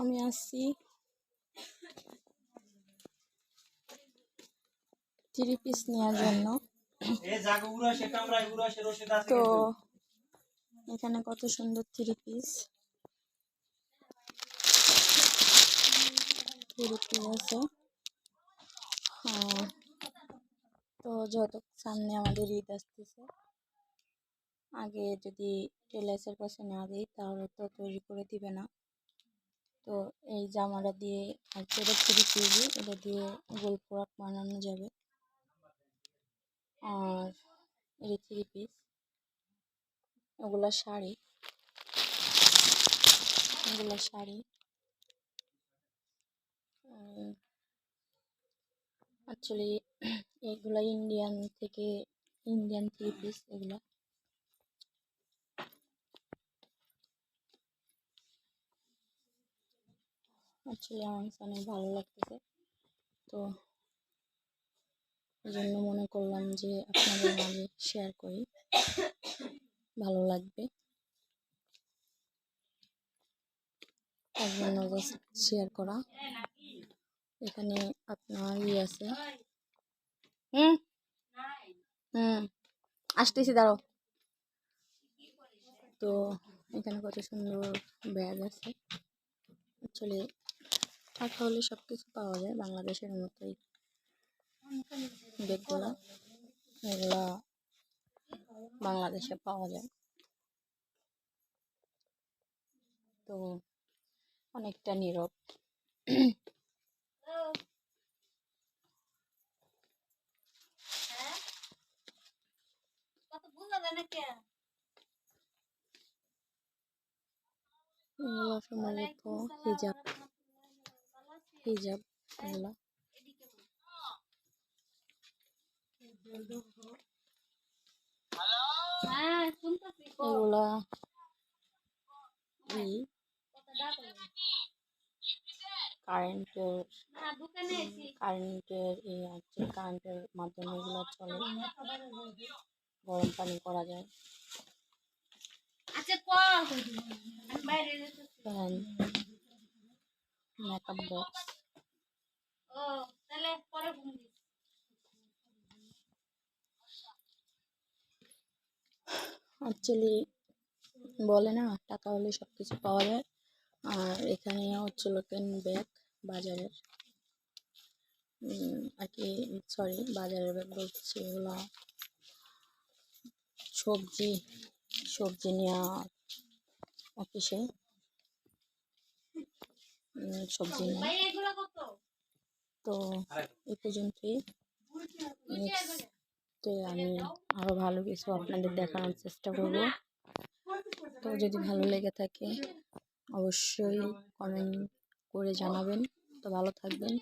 আমি আসছি 3 পিস নেওয়ার জন্য। তো এখানে কত সুন্দর 3 পিস আছে। তো যত সামনে আমাদের ঈদ আসতেছে, আগে যদি টেলার্সের কাছে না দিই তাহলে তো তৈরি করে দিবে না। তো এই জামাটা দিয়ে আর এটা 3 পিস, এটা দিয়ে গোল ফ্রক বানানো যাবে। আর এই 3 পিস, ওগুলা শাড়ি, অ্যাকচুয়ালি এগুলা ইন্ডিয়ান 3 পিস। এগুলা অ্যাকচুয়ালি আমার অনেক ভালো লাগতেছে, তো এই জন্য মনে করলাম যে আপনাদের মাঝে শেয়ার করি, ভালো লাগবে তার জন্য শেয়ার করা। এখানে আপনার আছে, আসতেছি দাঁড়াও। তো এখানে কত সুন্দর ব্যাগ আছে। অ্যাকচুয়ালি টাকা হলে সব কিছু পাওয়া যায়, বাংলাদেশের মতোই ব্যাগগুলো, এগুলা বাংলাদেশে পাওয়া যায়। তো অনেকটা নীরব। এগুলো সম্ভবত হিজাব এগুলা। এগুলা কারেন্টের মাধ্যমে এগুলো চলে, গরম পানি করা যায়। মেকআপ বক্স, অ্যাকচুয়ালি বলে না টাকা হলে সব কিছু পাওয়া যায়। আর এখানে হচ্ছিল পেন ব্যাগ বাজারের, আর কি সরি বাজারের ব্যাগ বলছি, এগুলো সবজি নেওয়া অফিসে সবজি নেই। তো এই পর্যন্তই, নেক্সটে আমি আরও ভালো কিছু আপনাদের দেখানোর চেষ্টা করব। তো যদি ভালো লেগে থাকে অবশ্যই কমেন্ট করে জানাবেন। তো ভালো থাকবেন।